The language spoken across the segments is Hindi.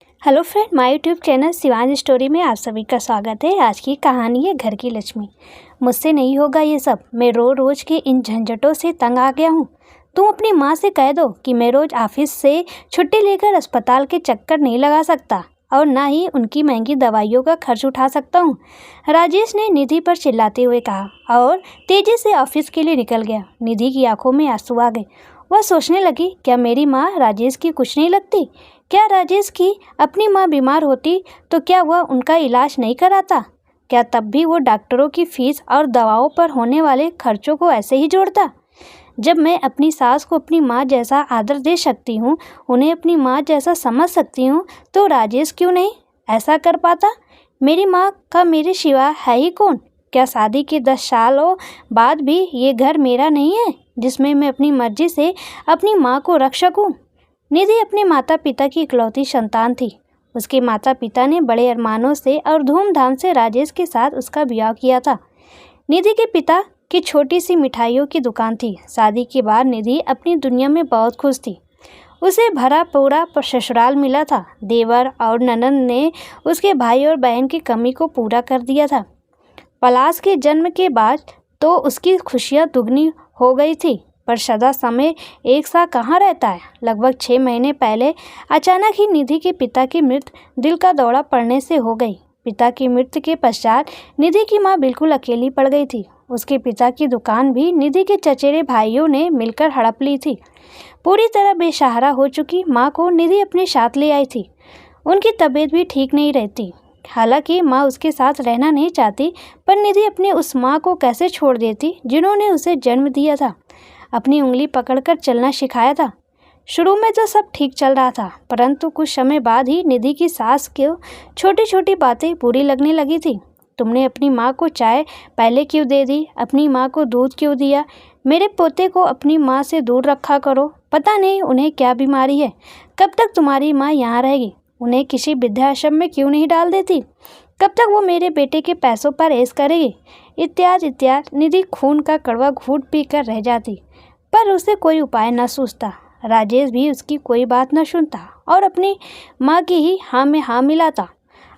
Hello friend, my YouTube channel Shivansh story में आप सभी का स्वागत है। आज की कहानी है घर की लक्ष्मी। मुझसे नहीं होगा ये सब। मैं रोज के इन झंझटों से तंग आ गया हूँ। तुम अपनी माँ से कह दो कि मैं रोज ऑफिस से छुट्टी लेकर अस्पताल के चक्कर नहीं लगा सकता और ना ही उनकी महंगी दवाइयों का खर्च उठा सकता हूँ। राजेश ने निधि पर चिल्लाते हुए कहा और तेजी से ऑफिस के लिए निकल गया। निधि की आंखों में आंसू आ गए। वह सोचने लगी, क्या मेरी माँ राजेश की कुछ नहीं लगती? क्या राजेश की अपनी माँ बीमार होती तो क्या वह उनका इलाज नहीं कराता? क्या तब भी वो डॉक्टरों की फीस और दवाओं पर होने वाले खर्चों को ऐसे ही जोड़ता? जब मैं अपनी सास को अपनी माँ जैसा आदर दे सकती हूँ, उन्हें अपनी माँ जैसा समझ सकती हूँ, तो राजेश क्यों नहीं ऐसा कर पाता? मेरी माँ का मेरे सिवा है ही कौन? क्या शादी के 10 सालों बाद भी ये घर मेरा नहीं है जिसमें मैं अपनी मर्जी से अपनी माँ को रख सकूँ? निधि अपने माता पिता की इकलौती संतान थी। उसके माता पिता ने बड़े अरमानों से और धूमधाम से राजेश के साथ उसका ब्याह किया था। निधि के पिता की छोटी सी मिठाइयों की दुकान थी। शादी के बाद निधि अपनी दुनिया में बहुत खुश थी। उसे भरा पूरा ससुराल मिला था। देवर और ननंद ने उसके भाई और बहन की कमी को पूरा कर दिया था। पलाश के जन्म के बाद तो उसकी खुशियाँ दुगनी हो गई थी, पर सदा समय एक सा कहाँ रहता है। लगभग 6 महीने पहले अचानक ही निधि के पिता की मृत्यु दिल का दौरा पड़ने से हो गई। पिता की मृत्यु के पश्चात निधि की माँ बिल्कुल अकेली पड़ गई थी। उसके पिता की दुकान भी निधि के चचेरे भाइयों ने मिलकर हड़प ली थी। पूरी तरह बेसहारा हो चुकी माँ को निधि अपने साथ ले आई थी। उनकी तबीयत भी ठीक नहीं रहती। हालांकि माँ उसके साथ रहना नहीं चाहती, पर निधि अपनी उस माँ को कैसे छोड़ देती जिन्होंने उसे जन्म दिया था, अपनी उंगली पकड़कर चलना सिखाया था। शुरू में तो सब ठीक चल रहा था, परंतु कुछ समय बाद ही निधि की सास को छोटी छोटी बातें बुरी लगने लगी थी। तुमने अपनी माँ को चाय पहले क्यों दे दी? अपनी माँ को दूध क्यों दिया? मेरे पोते को अपनी माँ से दूर रखा करो। पता नहीं उन्हें क्या बीमारी है। कब तक तुम्हारी माँ यहाँ रहेगी? उन्हें किसी वृद्धाश्रम में क्यों नहीं डाल देती? कब तक वो मेरे बेटे के पैसों पर ऐश करेगी? इत्यादि इत्यादि। निधि खून का कड़वा घूंट पीकर रह जाती, पर उसे कोई उपाय न सूझता। राजेश भी उसकी कोई बात न सुनता और अपनी माँ की ही हाँ में हाँ मिलाता।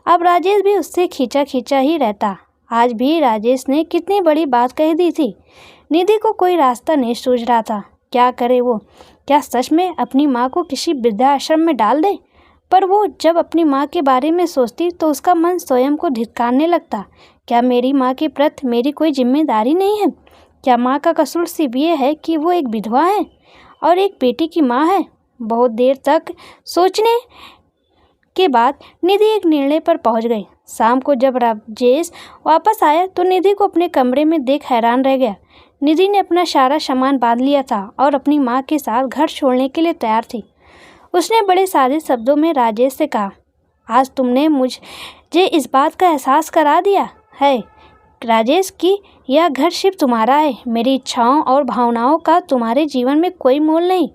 अब राजेश भी उससे खींचा खींचा ही रहता। आज भी राजेश ने कितनी बड़ी बात कह दी थी। निधि को कोई रास्ता नहीं सूझ रहा था। क्या करे वो? क्या सच में अपनी माँ को किसी वृद्धाश्रम में डाल दे? पर वो जब अपनी माँ के बारे में सोचती तो उसका मन स्वयं को धिक्कारने लगता। क्या मेरी माँ के प्रति मेरी कोई जिम्मेदारी नहीं है? क्या माँ का कसूर सिर्फ ये है कि वो एक विधवा है और एक बेटी की माँ है? बहुत देर तक सोचने के बाद निधि एक निर्णय पर पहुंच गई। शाम को जब राजेश वापस आया तो निधि को अपने कमरे में देख हैरान रह गया। निधि ने अपना सारा सामान बांध लिया था और अपनी माँ के साथ घर छोड़ने के लिए तैयार थी। उसने बड़े सादे शब्दों में राजेश से कहा, आज तुमने मुझे इस बात का एहसास करा दिया है राजेश कि यह घर सिर्फ तुम्हारा है। मेरी इच्छाओं और भावनाओं का तुम्हारे जीवन में कोई मोल नहीं।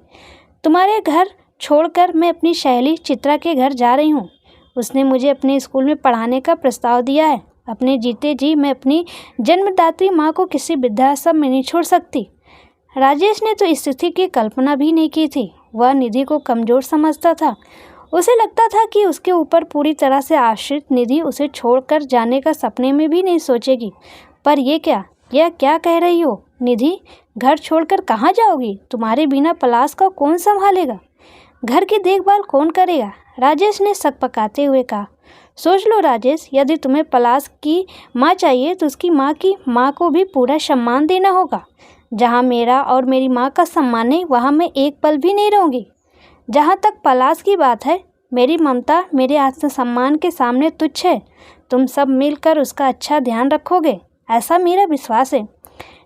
तुम्हारे घर छोड़कर मैं अपनी सहेली चित्रा के घर जा रही हूँ। उसने मुझे अपने स्कूल में पढ़ाने का प्रस्ताव दिया है। अपने जीते जी मैं अपनी जन्मदात्री माँ को किसी वृद्धाश्रम में नहीं छोड़ सकती। राजेश ने तो इस स्थिति की कल्पना भी नहीं की थी। वह निधि को कमज़ोर समझता था। उसे लगता था कि उसके ऊपर पूरी तरह से आश्रित निधि उसे छोड़कर जाने का सपने में भी नहीं सोचेगी। पर यह क्या कह रही हो निधि? घर छोड़कर कहाँ जाओगी? तुम्हारे बिना पलाश का कौन संभालेगा? घर की देखभाल कौन करेगा? राजेश ने सकपकाते हुए कहा। सोच लो राजेश, यदि तुम्हें पलाश की माँ चाहिए तो उसकी माँ की माँ को भी पूरा सम्मान देना होगा। जहाँ मेरा और मेरी माँ का सम्मान है, वहाँ मैं एक पल भी नहीं रहूँगी। जहाँ तक पलाश की बात है, मेरी ममता मेरे आत्मसम्मान के सामने तुच्छ है। तुम सब मिलकर उसका अच्छा ध्यान रखोगे, ऐसा मेरा विश्वास है।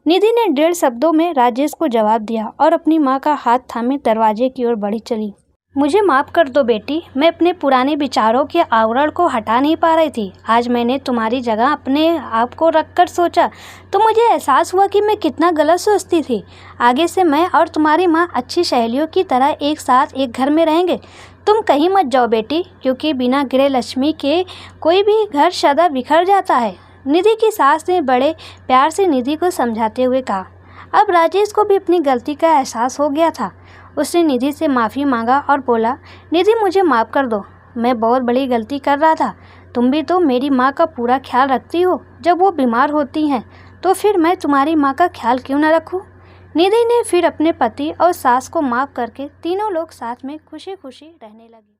निधि ने 1.5 शब्दों में राजेश को जवाब दिया और अपनी माँ का हाथ थामे दरवाजे की ओर बढ़ी चली। मुझे माफ़ कर दो बेटी, मैं अपने पुराने विचारों के आवरण को हटा नहीं पा रही थी। आज मैंने तुम्हारी जगह अपने आप को रखकर सोचा तो मुझे एहसास हुआ कि मैं कितना गलत सोचती थी। आगे से मैं और तुम्हारी माँ अच्छी सहेलियों की तरह एक साथ एक घर में रहेंगे। तुम कहीं मत जाओ बेटी, क्योंकि बिना गृह लक्ष्मी के कोई भी घर सदा बिखर जाता है। निधि की सास ने बड़े प्यार से निधि को समझाते हुए कहा। अब राजेश को भी अपनी गलती का एहसास हो गया था। उसने निधि से माफ़ी मांगा और बोला, निधि मुझे माफ़ कर दो। मैं बहुत बड़ी गलती कर रहा था। तुम भी तो मेरी माँ का पूरा ख्याल रखती हो। जब वो बीमार होती हैं तो फिर मैं तुम्हारी माँ का ख्याल क्यों न रखूं? निधि ने फिर अपने पति और सास को माफ़ करके तीनों लोग साथ में खुशी खुशी रहने लगे।